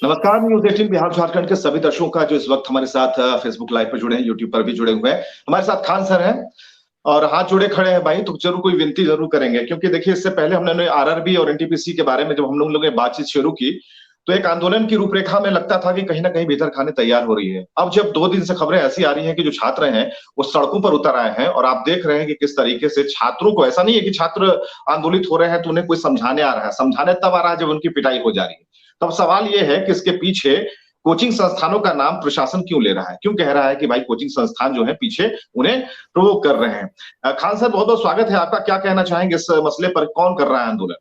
नमस्कार। न्यूज़ 18 बिहार झारखंड के सभी दर्शकों का जो इस वक्त हमारे साथ फेसबुक लाइव पर जुड़े हैं, यूट्यूब पर भी जुड़े हुए हैं। हमारे साथ खान सर हैं और हाथ जोड़े खड़े हैं भाई, तो जरूर कोई विनती जरूर करेंगे, क्योंकि देखिए इससे पहले हमने आरआरबी और एनटीपीसी के बारे में जब हम लोगों ने बातचीत शुरू की तो एक आंदोलन की रूपरेखा में लगता था कि कहीं ना कहीं भीतर खाने तैयार हो रही है। अब जब 2 दिन से खबरें ऐसी आ रही हैं कि जो छात्र हैं वो सड़कों पर उतर आए हैं और आप देख रहे हैं कि किस तरीके से छात्रों को, ऐसा नहीं है कि छात्र आंदोलित हो रहे हैं तो उन्हें कोई समझाने आ रहा है, समझाने तब आ रहा है जब उनकी पिटाई हो जा रही है। तब सवाल ये है कि इसके पीछे कोचिंग संस्थानों का नाम प्रशासन क्यों ले रहा है, क्यों कह रहा है कि भाई कोचिंग संस्थान जो है पीछे उन्हें प्रोवोक कर रहे हैं। खान साहब, बहुत बहुत स्वागत है आपका। क्या कहना चाहेंगे इस मसले पर, कौन कर रहा है आंदोलन?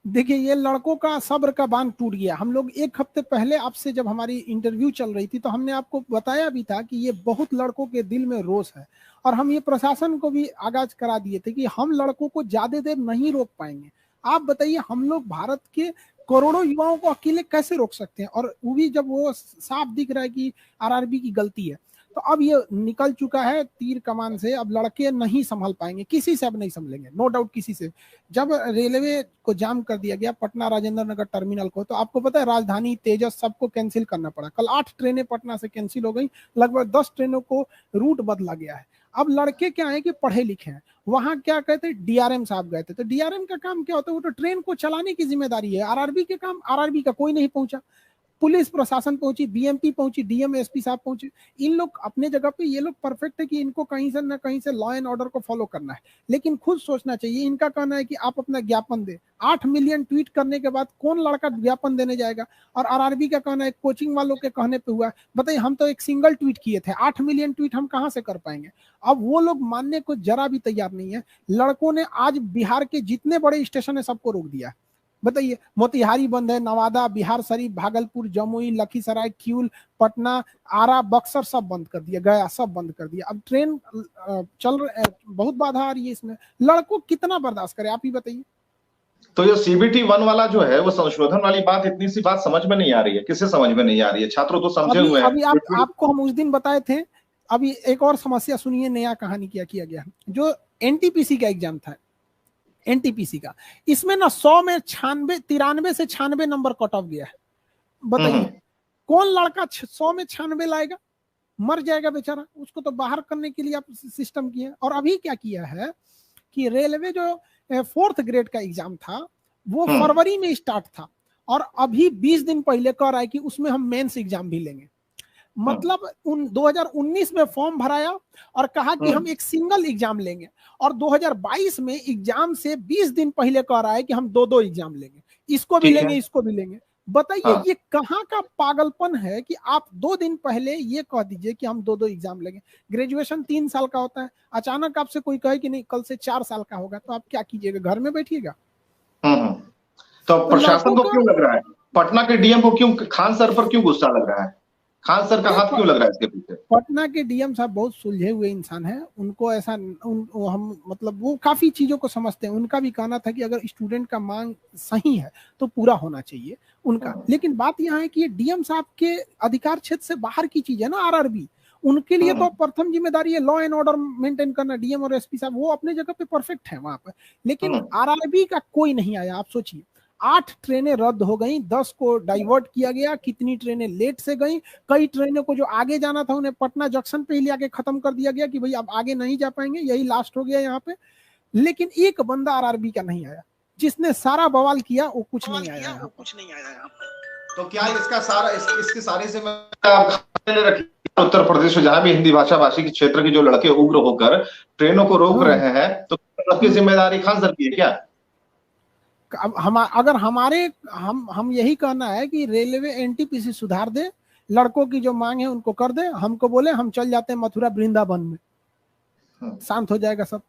देखिए, ये लड़कों का सब्र का बांध टूट गया। हम लोग एक हफ्ते पहले आपसे जब हमारी इंटरव्यू चल रही थी तो हमने आपको बताया भी था कि ये बहुत लड़कों के दिल में रोष है, और हम ये प्रशासन को भी आगाज करा दिए थे कि हम लड़कों को ज्यादा देर नहीं रोक पाएंगे। आप बताइए, हम लोग भारत के करोड़ों युवाओं को अकेले कैसे रोक सकते हैं, और वो भी जब वो साफ दिख रहा है कि आरआरबी की गलती है। तो अब ये निकल चुका है तीर कमान से, अब लड़के नहीं संभल पाएंगे, किसी से अब नहीं संभलेंगे, नो डाउट किसी से। जब रेलवे को जाम कर दिया गया, पटना राजेंद्र नगर टर्मिनल को, तो आपको पता है राजधानी, तेजस सबको कैंसिल करना पड़ा। कल 8 ट्रेनें पटना से कैंसिल हो गई, लगभग 10 ट्रेनों को रूट बदला गया है। अब लड़के क्या है कि पढ़े लिखे हैं, वहां क्या कहते डीआरएम साहब गए थे, तो डीआरएम का काम क्या होता है, वो तो ट्रेन को चलाने की जिम्मेदारी है। आरआरबी के काम, आरआरबी का कोई नहीं पहुंचा। पुलिस प्रशासन पहुंची, बीएमपी पहुंची, डीएम एसपी साहब पहुंचे। इन लोग अपने जगह पे, ये लोग परफेक्ट है कि इनको कहीं से ना कहीं से लॉ एंड ऑर्डर को फॉलो करना है, लेकिन खुद सोचना चाहिए। इनका कहना है कि आप अपना ज्ञापन दे, 8 मिलियन ट्वीट करने के बाद कौन लड़का ज्ञापन देने जाएगा। और आरआरबी का कहना है कोचिंग वालों के कहने पे हुआ। बताइए, हम तो एक सिंगल ट्वीट किए थे, 8 मिलियन ट्वीट हम कहां से कर पाएंगे। अब वो लोग मानने को जरा भी तैयार नहीं है। लड़कों ने आज बिहार के जितने बड़े स्टेशन है सबको रोक दिया। बताइए, मोतिहारी बंद है, नवादा, बिहार शरीफ, भागलपुर, जमुई, लखीसराय, किऊल, पटना, आरा, बक्सर सब बंद कर दिया, गया सब बंद कर दिया। अब ट्रेन चल बहुत बाधा आ रही है इसमें। लड़कों कितना बर्दाश्त करे, आप ही बताइए। तो ये सीबीटी 1 वाला जो है वो संशोधन वाली बात, इतनी सी बात समझ में नहीं आ रही है, किसे समझ में नहीं आ रही है? छात्रों तो समझे हुए हैं। अभी आपको हम उस दिन बताए थे। अभी एक और समस्या सुनिए, नया कहानी क्या किया गया। जो एनटीपीसी का एग्जाम था, एनटीपीसी का, इसमें ना 100 में 93 से 96 नंबर कट ऑफ गया है। बताइए, कौन लड़का 100 में 96 लाएगा, मर जाएगा बेचारा। उसको तो बाहर करने के लिए आप सिस्टम किए। और अभी क्या किया है कि रेलवे जो 4th ग्रेड का एग्जाम था वो फरवरी में स्टार्ट था, और अभी 20 दिन पहले कह रहा है कि उसमें हम मेंस एग्जाम भी लेंगे। मतलब 2019 में फॉर्म भराया और कहा कि हम एक सिंगल एग्जाम लेंगे, और 2022 में एग्जाम से 20 दिन पहले कह रहा है कि हम 2-2 एग्जाम लेंगे, इसको भी लेंगे, इसको भी लेंगे। बताइए, ये कहाँ का पागलपन है कि आप 2 दिन पहले ये कह दीजिए कि हम 2-2 एग्जाम लेंगे। ग्रेजुएशन 3 साल का होता है, अचानक आपसे कोई कहे कि नहीं कल से 4 साल का होगा, तो आप क्या कीजिएगा, घर में बैठिएगा। तो प्रशासन को क्यों लग रहा है, पटना के डीएम को क्यों, खान सर पर क्यों गुस्सा लग रहा है? खान सर का हाथ क्यों लग रहा है इसके पीछे? पटना के डीएम साहब बहुत सुलझे हुए इंसान हैं। उनको ऐसा हम मतलब वो काफी चीजों को समझते हैं। उनका भी कहना था कि अगर स्टूडेंट का मांग सही है तो पूरा होना चाहिए उनका। लेकिन बात यहाँ है कि ये डीएम साहब के अधिकार क्षेत्र से बाहर की चीज है ना आरआरबी। उनके लिए तो प्रथम जिम्मेदारी है लॉ एंड ऑर्डर मेंटेन करना। डीएम और एसपी साहब वो अपने जगह पे परफेक्ट है वहां पर, लेकिन आरआरबी का कोई नहीं आया। आप सोचिए, 8 ट्रेनें रद्द हो गई, 10 को डाइवर्ट किया गया, कितनी ट्रेनें लेट से गई। कई ट्रेनों को जो आगे जाना था उन्हें पटना जंक्शन पे ही लेके खत्म कर दिया गया कि भाई अब आगे नहीं जा पाएंगे, यही लास्ट हो गया यहाँ पे। लेकिन एक बंदा आरआरबी का नहीं आया, जिसने सारा बवाल किया वो कुछ नहीं आया। तो क्या इसका सारा इसके सारे से उत्तर प्रदेश में जहां भी हिंदी भाषा भाषी के क्षेत्र के जो लड़के उग्र होकर ट्रेनों को रोक रहे हैं, तो सबकी जिम्मेदारी खान सर की है क्या? अब अगर हम यही कहना है कि रेलवे एनटीपीसी सुधार दे, लड़कों की जो मांग है उनको कर दे। हमको बोले हम चल जाते हैं मथुरा वृंदावन में, शांत हो जाएगा सब।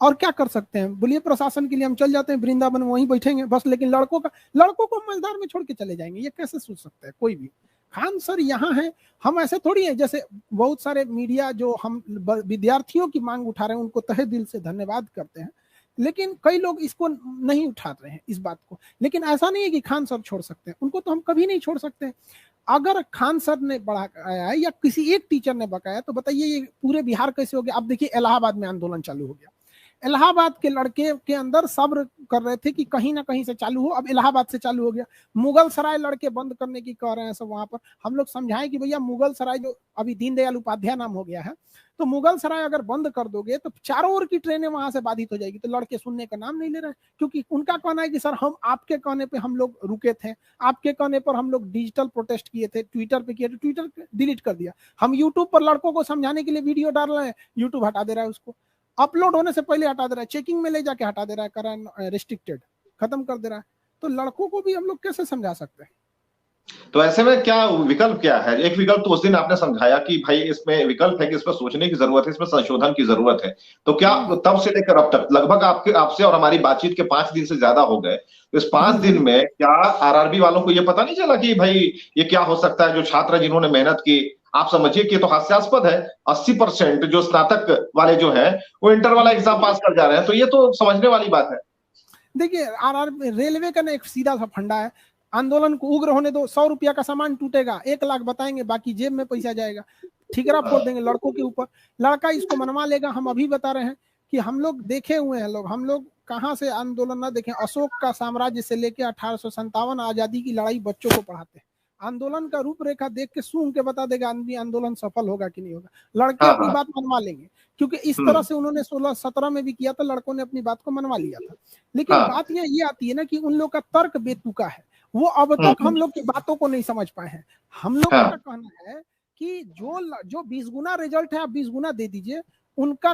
और क्या कर सकते हैं, बोलिए प्रशासन के लिए हम चल जाते हैं वृंदावन, वहीं बैठेंगे बस। लेकिन लड़कों को मजेदार में छोड़ के चले जाएंगे, ये कैसे सोच सकते हैं कोई भी। खान सर यहाँ है, हम ऐसे थोड़ी है जैसे बहुत सारे मीडिया जो हम विद्यार्थियों की मांग उठा रहे हैं उनको तहे दिल से धन्यवाद करते हैं, लेकिन कई लोग इसको नहीं उठा रहे हैं इस बात को। लेकिन ऐसा नहीं है कि खान सर छोड़ सकते हैं, उनको तो हम कभी नहीं छोड़ सकते। अगर खान सर ने बढ़ाया है या किसी एक टीचर ने बकाया, तो बताइए ये पूरे बिहार कैसे हो गया। अब देखिए इलाहाबाद में आंदोलन चालू हो गया। इलाहाबाद के लड़के के अंदर सब्र कर रहे थे कि कहीं ना कहीं से चालू हो, अब इलाहाबाद से चालू हो गया। मुगल सराय लड़के बंद करने की कह रहे हैं सब वहां पर। हम लोग समझाएं कि भैया मुगल सराय जो अभी दीनदयाल उपाध्याय नाम हो गया है, तो मुगल सराय अगर बंद कर दोगे तो चारों ओर की ट्रेनें वहां से बाधित हो जाएगी। तो लड़के सुनने का नाम नहीं ले रहे हैं, क्योंकि उनका कहना है कि सर हम आपके कहने पे हम लोग रुके थे, आपके कहने पर हम लोग डिजिटल प्रोटेस्ट किए थे, ट्विटर पे किए थे, ट्विटर डिलीट कर दिया। हम यूट्यूब पर लड़कों को समझाने के लिए वीडियो डाल रहे हैं, यूट्यूब हटा दे रहा है उसको, अपलोड होने से पहले हटा दे रहा है, चेकिंग में ले जाके हटा दे रहा है, करंट रिस्ट्रिक्टेड खत्म कर दे रहा है। तो लड़कों को भी हम लोग कैसे समझा सकते हैं? तो ऐसे में क्या विकल्प क्या है? एक विकल्प तो उस दिन आपने समझाया कि भाई इसमें विकल्प है कि इसमें सोचने की जरूरत है, इसमें संशोधन की जरूरत है। तो क्या तब से लेकर अब तक लगभग आपसे और हमारी बातचीत के 5 दिन से ज्यादा हो गए, तो इस 5 दिन में क्या आरआरबी वालों को यह पता नहीं चला कि भाई ये क्या हो सकता है? जो छात्र जिन्होंने मेहनत की, आप समझिए कि तो हास्यास्पद है, 80% जो स्नातक वाले जो है वो इंटर वाला एग्जाम पास कर जा रहे हैं, तो ये तो समझने वाली बात है। देखिए आर रेलवे का ना एक सीधा सा फंडा है, आंदोलन को उग्र होने दो, 100 रुपया का सामान टूटेगा, 1 लाख बताएंगे, बाकी जेब में पैसा जाएगा, ठिकरा फोड़ देंगे लड़कों के ऊपर, लड़का इसको मनवा लेगा। हम अभी बता रहे हैं कि हम लोग देखे हुए हैं, हम लोग कहाँ से आंदोलन ना देखें, अशोक का साम्राज्य से लेकर 1857 आजादी की लड़ाई बच्चों को पढ़ाते हैं। आंदोलन का रूपरेखा देख के सूंघ के बता देगा आदमी आंदोलन सफल होगा कि नहीं होगा। लड़के अपनी बात मनवा लेंगे, क्योंकि इस तरह से उन्होंने 16-17 में भी किया था, लड़कों ने अपनी बात को मनवा लिया था। लेकिन बात ये आती है ना कि उन लोग का तर्क बेतुका है, वो अब तक हम लोग की बातों को नहीं समझ पाए हैं। हम लोग का कहना है कि जो 20 गुना रिजल्ट है आप 20 गुना दे दीजिए, उनका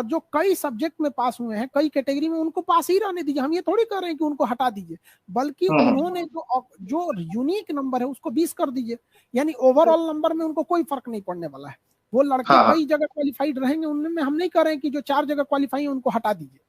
जो कई सब्जेक्ट में पास हुए हैं, कई कैटेगरी में, उनको पास ही रहने दीजिए। हम ये थोड़ी कर रहे हैं कि उनको हटा दीजिए, बल्कि उन्होंने जो यूनिक नंबर है उसको 20 कर दीजिए, यानी ओवरऑल नंबर में उनको कोई फर्क नहीं पड़ने वाला है। वो लड़के कई जगह क्वालिफाइड रहेंगे, उनमें हम नहीं कर रहे हैं कि जो 4 जगह क्वालिफाई है उनको हटा दीजिए,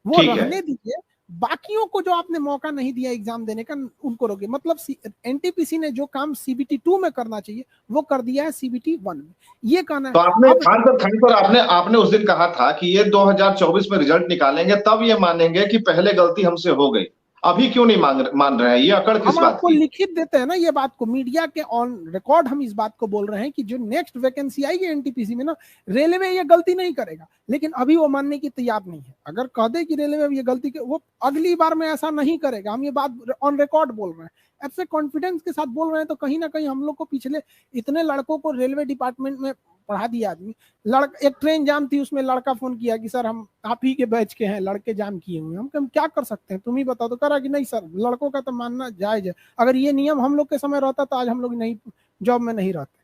वो रहने दीजिए। बाकियों को जो आपने मौका नहीं दिया एग्जाम देने का, उनको रोके। मतलब एनटीपीसी ने जो काम सीबीटी 2 में करना चाहिए वो कर दिया है सीबीटी 1 में, ये कहना तो आपने खान सर आपने उस दिन कहा था कि ये 2024 में रिजल्ट निकालेंगे तब ये मानेंगे कि पहले गलती हमसे हो गई। अभी क्यों नहीं मान रहे हैं? ये अकड़ किस बात की? हम आपको लिखित देते हैं ना ये बात को, मीडिया के ऑन रिकॉर्ड हम इस बात को बोल रहे हैं कि जो नेक्स्ट वैकेंसी आएगी एनटीपीसी में ना, रेलवे ये गलती नहीं करेगा, लेकिन अभी वो मानने की तैयार नहीं है। अगर कह दे कि रेलवे ये गलती वो अगली बार में ऐसा नहीं करेगा, हम ये बात ऑन रिकॉर्ड बोल रहे हैं, ऐसे कॉन्फिडेंस के साथ बोल रहे हैं। तो कहीं ना कहीं हम लोग को पिछले इतने लड़कों को रेलवे डिपार्टमेंट में पढ़ा दिया आदमी, एक ट्रेन जाम थी, उसमें लड़का फोन किया कि सर हम आप ही के बैच के हैं, लड़के जाम किए हुए, हम क्या कर सकते हैं, तुम ही बताओ। तो करा कि नहीं सर, लड़कों का तो मानना जायज है, अगर ये नियम हम लोग के समय रहता तो आज हम लोग नहीं जॉब में नहीं रहते।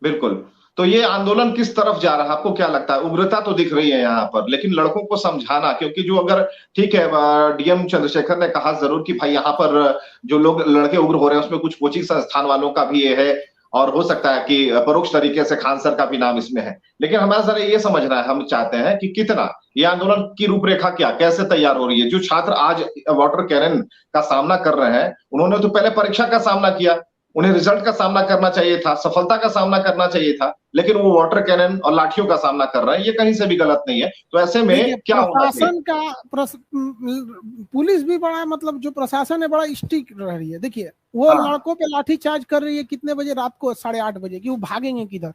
बिल्कुल। तो ये आंदोलन किस तरफ जा रहा है, आपको क्या लगता है? उग्रता तो दिख रही है यहाँ पर, लेकिन लड़कों को समझाना, क्योंकि जो अगर ठीक है डीएम चंद्रशेखर ने कहा जरूर कि भाई यहाँ पर जो लोग लड़के उग्र हो रहे हैं उसमें कुछ कोचिंग संस्थान वालों का भी ये है, और हो सकता है कि परोक्ष तरीके से खान सर का भी नाम इसमें है। लेकिन हमारा सर ये समझना है, हम चाहते हैं कि कितना ये आंदोलन की रूपरेखा क्या, कैसे तैयार हो रही है? जो छात्र आज वाटर कैनन का सामना कर रहे हैं, उन्होंने तो पहले परीक्षा का सामना किया, उन्हें रिजल्ट का सामना करना चाहिए था, सफलता का सामना करना चाहिए था, लेकिन वो वाटर कैनन और लाठियों का सामना कर रहे हैं। ये कहीं से भी गलत नहीं है। तो ऐसे में क्या होना चाहिए? पुलिस भी बड़ा, मतलब जो प्रशासन है बड़ा स्ट्रिक्ट रह रही है। देखिए वो लड़कों पे लाठी चार्ज कर रही है कितने बजे, रात को 8:30 बजे, कि वो भागेंगे किधर।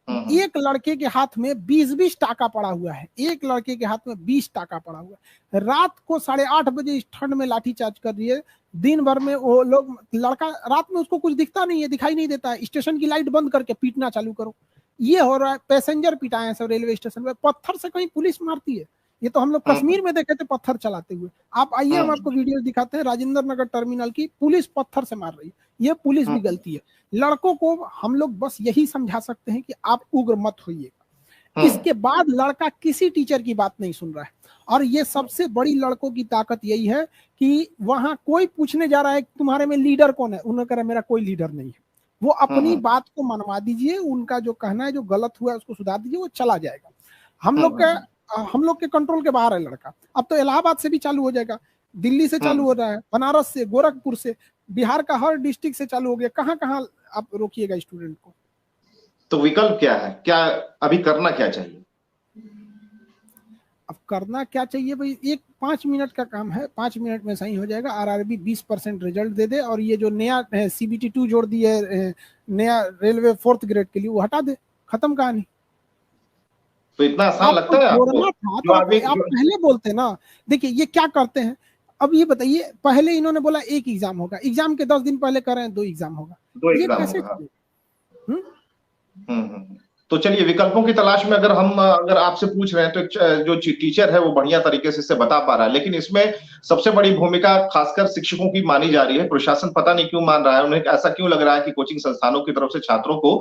एक लड़के के हाथ में 20-20 टाका पड़ा हुआ है, एक लड़के के हाथ में 20 टाका पड़ा हुआ है, रात को 8:30 बजे इस ठंड में लाठी चार्ज कर रही है। दिन भर में वो लोग, लड़का रात में उसको कुछ दिखता नहीं है, दिखाई नहीं देता है, स्टेशन की लाइट बंद करके पीटना चालू करो, ये हो रहा है। पैसेंजर पिटाए हैं सब रेलवे स्टेशन पे, पत्थर से कहीं पुलिस मारती है। ये तो हम लोग कश्मीर में देखे थे पत्थर चलाते हुए, आप आइए हम आपको वीडियो दिखाते हैं, राजेंद्र नगर टर्मिनल की, पुलिस पत्थर से मार रही है। ये पुलिस भी गलती है। लड़कों को हम लोग बस यही समझा सकते हैं कि आप उग्र मत होइएगा। इसके बाद लड़का किसी टीचर की बात नहीं सुन रहा है, और ये सबसे बड़ी लड़कों की ताकत यही है कि वहां कोई पूछने जा रहा है तुम्हारे में लीडर कौन है, उन्होंने कहा मेरा कोई लीडर नहीं है। वो अपनी बात को मनवा दीजिए, उनका जो कहना है, जो गलत हुआ है उसको सुधार दीजिए, वो चला जाएगा। हम लोग के कंट्रोल के बाहर है लड़का। अब तो इलाहाबाद से भी चालू हो जाएगा, दिल्ली से चालू हो रहा है, बनारस से, गोरखपुर से, बिहार का हर डिस्ट्रिक्ट से चालू हो गया। कहाँ कहाँ आप रोकिएगा स्टूडेंट को? तो विकल्प क्या है, क्या अभी करना क्या चाहिए? अब करना क्या चाहिए भाई, 5 मिनट का काम है, 5 मिनट में सही हो जाएगा। आरआरबी 20% रिजल्ट दे दे, और ये जो नया सीबीटी 2 जोड़ दिया है नया रेलवे 4th ग्रेड के लिए, वो हटा दे, खत्म कहानी। तो इतना आसान आपको लगता है आपको? जोड़ना था जो तो अभी आप पहले बोलते ना। देखिए ये क्या करते हैं, अब ये बताइए, पहले इन्होंने बोला एक एग्जाम होगा, एग्जाम के 10 दिन पहले कर रहे हैं 2 एग्जाम होगा, दो ये एग्जाम कैसे होगा। चलेगा? तो चलिए, विकल्पों की तलाश में अगर आपसे पूछ रहे हैं तो एक जो टीचर है वो बढ़िया तरीके से इसे बता पा रहा है, लेकिन इसमें सबसे बड़ी भूमिका खासकर शिक्षकों की मानी जा रही है। प्रशासन पता नहीं क्यों मान रहा है, उन्हें ऐसा क्यों लग रहा है कि कोचिंग संस्थानों की तरफ से छात्रों को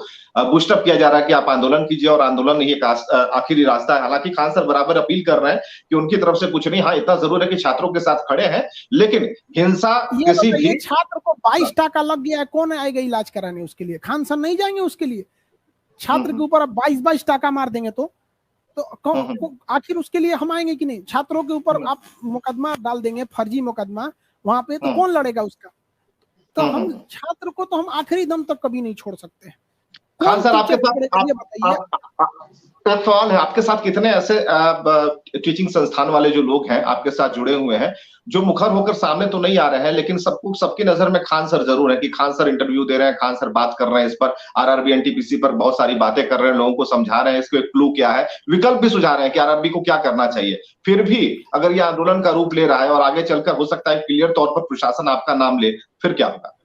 बूस्टअप किया जा रहा है कि आप आंदोलन कीजिए और आंदोलन ही एक आखिरी रास्ता है। हालांकि खान सर बराबर अपील कर रहे हैं कि उनकी तरफ से कुछ नहीं, हाँ इतना जरूर है कि छात्रों के साथ खड़े हैं, लेकिन हिंसा ये किसी बताइए, भी। छात्र को 22 टाका लग गया है, कौन आएगा इलाज कराने उसके लिए? खान सर नहीं जाएंगे उसके लिए? छात्र के ऊपर आप 22 टाका मार देंगे तो आखिर उसके लिए हम आएंगे कि नहीं? छात्रों के ऊपर आप मुकदमा डाल देंगे, फर्जी मुकदमा वहां पे, तो कौन लड़ेगा उसका? तो हम छात्र को तो हम आखिरी दम तक कभी नहीं छोड़ सकते। खान सर, आपके साथ ये बताइए, एक सवाल है, आपके साथ कितने ऐसे टीचिंग संस्थान वाले जो लोग हैं आपके साथ जुड़े हुए हैं, जो मुखर होकर सामने तो नहीं आ रहे हैं, लेकिन सबकी नजर में खान सर जरूर है कि खान सर इंटरव्यू दे रहे हैं, खान सर बात कर रहे हैं, इस पर आरआरबी एनटीपीसी पर बहुत सारी बातें कर रहे हैं, लोगों को समझा रहे हैं इसको एक क्लू क्या है, विकल्प भी सुझा रहे हैं कि आरआरबी को क्या करना चाहिए। फिर भी अगर ये आंदोलन का रूप ले रहा है और आगे चलकर हो सकता है क्लियर तौर पर प्रशासन आपका नाम ले, फिर क्या होगा?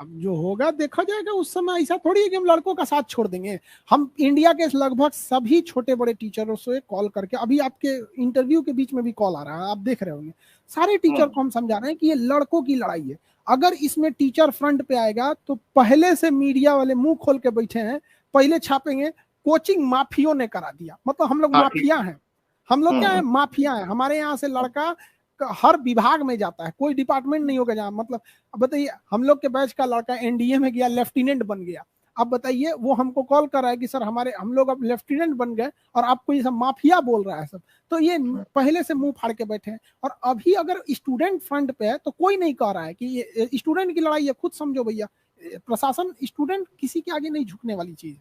अब जो होगा देखा जाएगा उस समय। ऐसा थोड़ी है कि हम लड़कों का साथ छोड़ देंगे। हम इंडिया के लगभग सभी छोटे बड़े टीचरों से कॉल करके, अभी आपके इंटरव्यू के बीच में भी कॉल आ रहा है, आप देख रहे होंगे, सारे टीचर को हम समझा रहे हैं कि ये लड़कों की लड़ाई है। अगर इसमें टीचर फ्रंट पे आएगा तो पहले से मीडिया वाले मुंह खोल के बैठे हैं, पहले छापेंगे कोचिंग माफियों ने करा दिया। मतलब हम लोग माफिया हैं, हम लोग क्या है, माफिया है। हमारे यहाँ से लड़का हर विभाग में जाता है, कोई डिपार्टमेंट नहीं होगा जहाँ, मतलब अब बताइए, हम लोग के बैच का लड़का एनडीए में गया, लेफ्टिनेंट बन गया। अब बताइए, वो हमको कॉल कर रहा है कि सर हम लोग अब लेफ्टिनेंट बन गए और आपको ये सब माफिया बोल रहा है सब। तो ये पहले से मुंह फाड़ के बैठे हैं। और अभी अगर स्टूडेंट फ्रंट पे है तो कोई नहीं कह रहा है कि ये स्टूडेंट की लड़ाई है। खुद समझो भैया, प्रशासन स्टूडेंट किसी के आगे नहीं झुकने वाली चीज।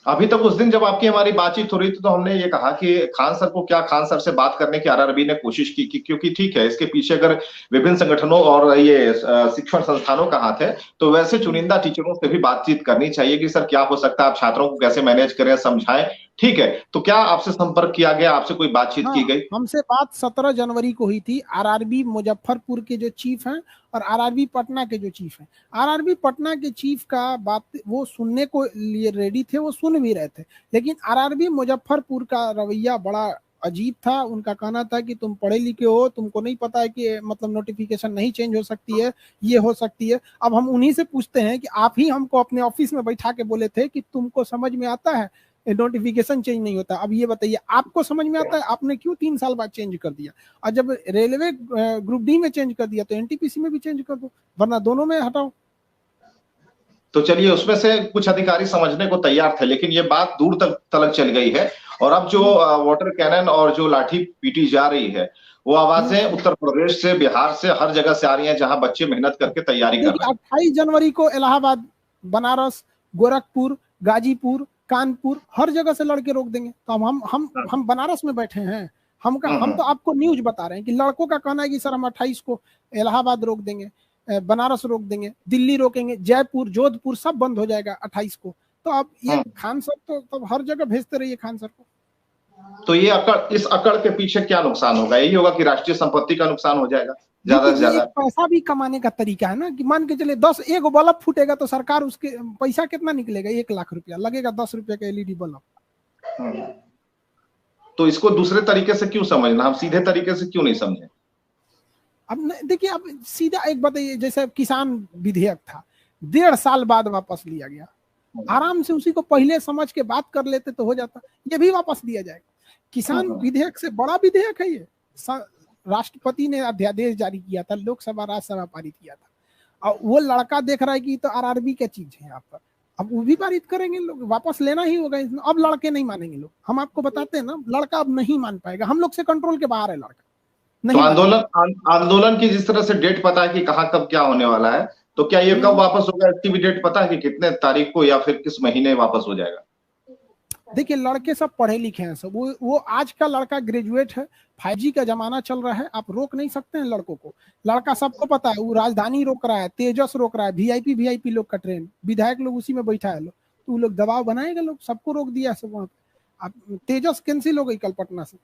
अभी तक उस दिन जब आपकी हमारी बातचीत हो रही थी तो हमने ये कहा कि खान सर को क्या, खान सर से बात करने की आरआरबी ने कोशिश की क्योंकि ठीक है, इसके पीछे अगर विभिन्न संगठनों और ये शिक्षण संस्थानों का हाथ है, तो वैसे चुनिंदा टीचरों से भी बातचीत करनी चाहिए कि सर क्या हो सकता है, आप छात्रों को कैसे मैनेज करें, समझाएं। ठीक है, तो क्या आपसे संपर्क किया गया, आपसे कोई बातचीत की गई? हमसे बात 17 जनवरी को हुई थी। आरआरबी मुजफ्फरपुर के जो चीफ हैं और आरआरबी पटना के जो चीफ हैं, आरआरबी पटना के चीफ का बात वो सुनने को लिए रेडी थे, वो सुन भी रहे थे, लेकिन आरआरबी मुजफ्फरपुर का रवैया बड़ा अजीब था। उनका कहना था कि तुम पढ़े लिखे हो, तुमको नहीं पता है कि मतलब नोटिफिकेशन नहीं चेंज हो सकती है, ये हो सकती है। अब हम उन्हीं से पूछते हैं कि आप ही हमको अपने ऑफिस में बैठा के बोले थे कि तुमको समझ में आता है नोटिफिकेशन चेंज नहीं होता। अब ये बताइए, आपको समझ में आता है, आपने क्यों 3 साल बाद चेंज कर दिया? और जब रेलवे ग्रुप डी में चेंज कर दिया तो एनटीपीसी में भी चेंज कर दो, वरना दोनों में हटाओ। तो चलिए, उसमें से कुछ अधिकारी समझने को तैयार थे, लेकिन ये बात दूर तलक चल गई है। और अब जो वाटर कैनन और जो लाठी पीटी जा रही है, वो आवाजें उत्तर प्रदेश से, बिहार से, हर जगह से आ रही हैं जहां बच्चे मेहनत करके तैयारी कर रहे हैं। 28 जनवरी को इलाहाबाद, बनारस, गोरखपुर, गाजीपुर, कानपुर, हर जगह से लड़के रोक देंगे। तो हम बनारस में बैठे हैं, हम तो आपको न्यूज बता रहे हैं कि लड़कों का कहना है कि सर हम 28 को इलाहाबाद रोक देंगे, बनारस रोक देंगे, दिल्ली रोकेंगे, जयपुर, जोधपुर सब बंद हो जाएगा 28 को। तो अब ये खान सर तो तब हर जगह भेजते रहिए खान सर को। तो ये इस अकड़ के पीछे क्या नुकसान होगा? यही होगा कि राष्ट्रीय संपत्ति का नुकसान हो जाएगा ज्यादा से ज्यादा। पैसा भी कमाने का तरीका है ना, कि मान के चले 10 एक बल्ब फूटेगा तो सरकार उसके पैसा कितना निकलेगा? 1 लाख रुपया लगेगा 10 रुपये का एलईडी बल्ब। तो इसको दूसरे तरीके से क्यों समझना, हम सीधे तरीके से क्यों नहीं समझे? अब देखिए, अब सीधा एक बताइए, जैसे किसान विधेयक था, 1.5 साल बाद वापस लिया गया। आराम से उसी को पहले समझ के बात कर लेते तो हो जाता। ये भी वापस दिया जाएगा। किसान विधेयक से बड़ा विधेयक है ये। राष्ट्रपति ने अध्यादेश जारी किया था, लोकसभा राज्यसभा पारित किया था, और वो लड़का देख रहा है कि तो आरआरबी क्या चीज है यहाँ पर। अब वो भी पारित करेंगे लोग, वापस लेना ही होगा इसमें। अब लड़के नहीं मानेंगे लोग, हम आपको बताते हैं ना, लड़का अब नहीं मान पाएगा, हम लोग से कंट्रोल के बाहर है लड़का। तो आंदोलन की जिस तरह से डेट पता है कि कहाँ कब क्या होने वाला है, तो क्या ये कब वापस होगा, इसकी भी डेट पता है कि कितने तारीख को या फिर किस महीने वापस हो जाएगा? देखिए, लड़के सब पढ़े लिखे हैं सब, वो आज का लड़का ग्रेजुएट है। 5G का जमाना चल रहा है, आप रोक नहीं सकते हैं लड़कों को। लड़का सबको पता है, वो राजधानी रोक रहा है, तेजस रोक रहा है, वीआईपी लोग का ट्रेन, विधायक लोग उसी में बैठा है लोग, तो वो लोग दबाव बनाएगा, लोग सबको रोक दिया सब वहां पे। अब तेजस कैंसिल हो गई कल पटना से।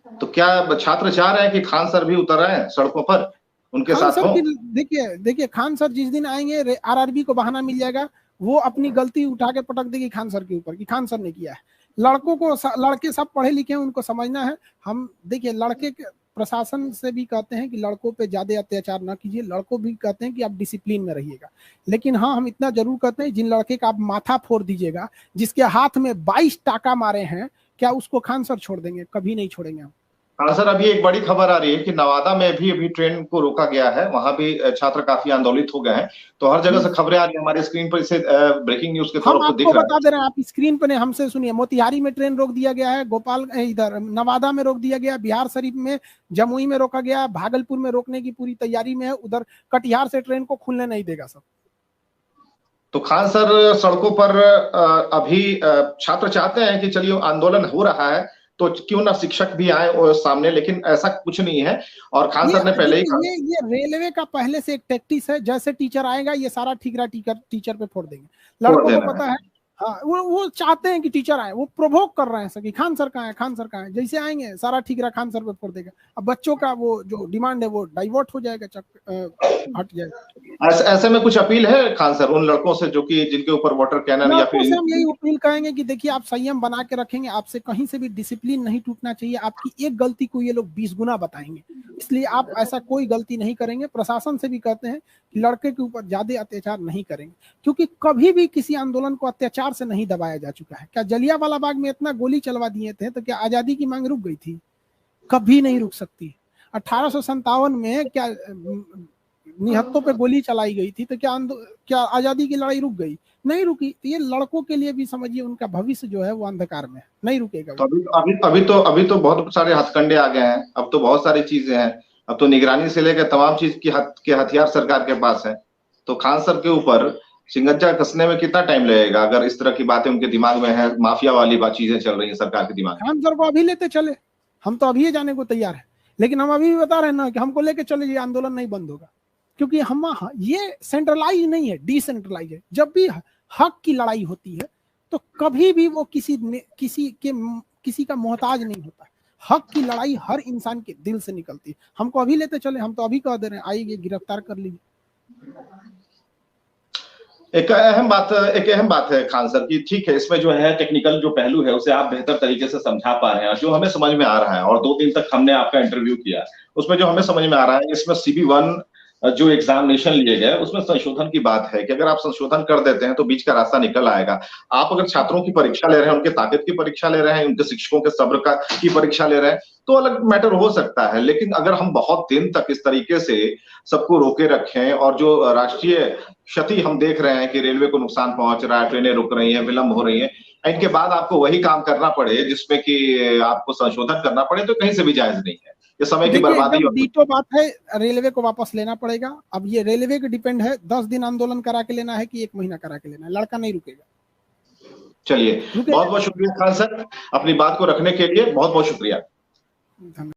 तो क्या छात्र चाह रहे हैं कि खान सर भी उतर आए सड़कों पर, उनके खान साथ सर हो? की देखिए खान सर जिस दिन आएंगे आरआरबी को बहाना मिल जाएगा, वो अपनी गलती उठा के पटक देगी खान सर के ऊपर कि खान सर ने किया है। लड़कों को लड़के सब पढ़े लिखे हैं, उनको समझना है। हम देखिए लड़के प्रशासन से भी कहते हैं कि लड़कों पे ज्यादा अत्याचार ना कीजिए, लड़कों भी कहते हैं कि आप डिसिप्लिन में रहिएगा। लेकिन हाँ, हम इतना जरूर कहते हैं जिन लड़के का आप माथा फोड़ दीजिएगा, जिसके हाथ में 22 टाका मारे हैं, क्या उसको खान सर छोड़ देंगे? कभी नहीं छोड़ेंगे हम। हाँ सर, अभी एक बड़ी खबर आ रही है कि नवादा में भी अभी ट्रेन को रोका गया है, वहां भी छात्र काफी आंदोलित हो गए हैं। तो हर जगह से खबरें आ रही है हमारी स्क्रीन पर, इसे ब्रेकिंग न्यूज के तौर हम पर आपको दिख रहा बता दे रहे हैं, आप स्क्रीन पर हमसे सुनिए। मोतिहारी में ट्रेन रोक दिया गया है, गोपाल इधर नवादा में रोक दिया गया, बिहार शरीफ में, जमुई में रोका गया, भागलपुर में रोकने की पूरी तैयारी में है, उधर कटिहार से ट्रेन को खुलने नहीं देगा सब। तो खान सर सड़कों पर अभी छात्र चाहते हैं कि चलिए आंदोलन हो रहा है तो क्यों ना शिक्षक भी आए और सामने, लेकिन ऐसा कुछ नहीं है। और खान सर ने पहले ही ये रेलवे का पहले से एक टैक्टिस है, जैसे टीचर आएगा ये सारा ठीकरा टीचर पे फोड़ देंगे। लड़कों को पता है, हाँ, वो चाहते हैं कि टीचर आए, वो प्रोवोक कर रहे हैं सर कि खान सर कहाँ है, खान सर कहाँ है। जैसे आएंगे सारा ठीकरा खान सर पे फोड़ देगा। अब बच्चों का वो जो डिमांड है वो डाइवर्ट हो जाएगा, हट जाएगा। ऐसे में कुछ अपील है खान सर उन लड़कों से जो कि जिनके ऊपर वाटर कैनन या फिर हम यही अपील करेंगे कि देखिए आप संयम बना के रखेंगे, आपसे कहीं से भी डिसिप्लिन नहीं टूटना चाहिए। आपकी एक गलती को ये लोग 20 गुना बताएंगे, इसलिए आप ऐसा कोई गलती नहीं करेंगे। प्रशासन से भी कहते हैं कि लड़के के ऊपर ज्यादा अत्याचार नहीं करेंगे, क्योंकि कभी भी किसी आंदोलन को अत्याचार से नहीं दबाया जा चुका है। क्या जलियांवाला बाग में इतना गोली चलवा दिए थे तो क्या आजादी की मांग रुक गई थी? कभी नहीं रुक सकती। 1857 में क्या निहत्तों पे गोली चलाई गई थी तो क्या आजादी की लड़ाई रुक गई? नहीं रुकी। तो ये लड़कों के लिए भी समझिए, उनका भविष्य जो है वो अंधकार में है, नहीं रुकेगा। तो अभी तो बहुत सारे हथकंडे आ गए हैं, अब तो बहुत सारी चीजें हैं। अब तो निगरानी से लेकर तमाम चीज के हथियार सरकार के पास है। तो खान सर के ऊपर सिंगजा कसने में कितना टाइम लगेगा अगर इस तरह की बातें उनके दिमाग में है, माफिया वाली चीजें चल रही है सरकार के दिमाग में। खान सर को अभी लेते चले, हम तो अभी जाने को तैयार है, लेकिन हम अभी भी बता रहे हैं ना कि हमको लेके चले, ये आंदोलन नहीं बंद होगा। क्योंकि हम ये सेंट्रलाइज नहीं है, डिसेंट्रलाइज है। जब भी हक की लड़ाई होती है तो कभी भी वो किसी का मोहताज नहीं होता। हक की लड़ाई हर इंसान के दिल से निकलती है। हमको अभी लेते चले, हम तो अभी कह दे रहे हैं आइए गिरफ्तार कर लीजिए। एक अहम बात है खान सर की, ठीक है इसमें जो है टेक्निकल जो पहलू है उसे आप बेहतर तरीके से समझा पा रहे हैं, जो हमें समझ में आ रहा है, और 2 दिन तक हमने आपका इंटरव्यू किया, उसमें जो हमें समझ में आ रहा है इसमें CB1 जो एग्जामिनेशन लिए गए उसमें संशोधन की बात है कि अगर आप संशोधन कर देते हैं तो बीच का रास्ता निकल आएगा। आप अगर छात्रों की परीक्षा ले रहे हैं, उनके ताकत की परीक्षा ले रहे हैं, उनके शिक्षकों के सब्र की परीक्षा ले रहे हैं तो अलग मैटर हो सकता है। लेकिन अगर हम बहुत दिन तक इस तरीके से सबको रोके रखें और जो राष्ट्रीय क्षति हम देख रहे हैं कि रेलवे को नुकसान पहुंच रहा है, ट्रेनें रुक रही हैं, विलंब हो रही है, इनके बाद आपको वही काम करना पड़े जिसमें कि आपको संशोधन करना पड़े, तो कहीं से भी जायज नहीं है। ये समय की बर्बादी डीटो बात है, रेलवे को वापस लेना पड़ेगा। अब ये रेलवे के डिपेंड है, 10 दिन आंदोलन करा के लेना है कि 1 महीना करा के लेना है, लड़का नहीं रुकेगा। चलिए बहुत बहुत शुक्रिया खान सर, अपनी बात को रखने के लिए बहुत बहुत शुक्रिया।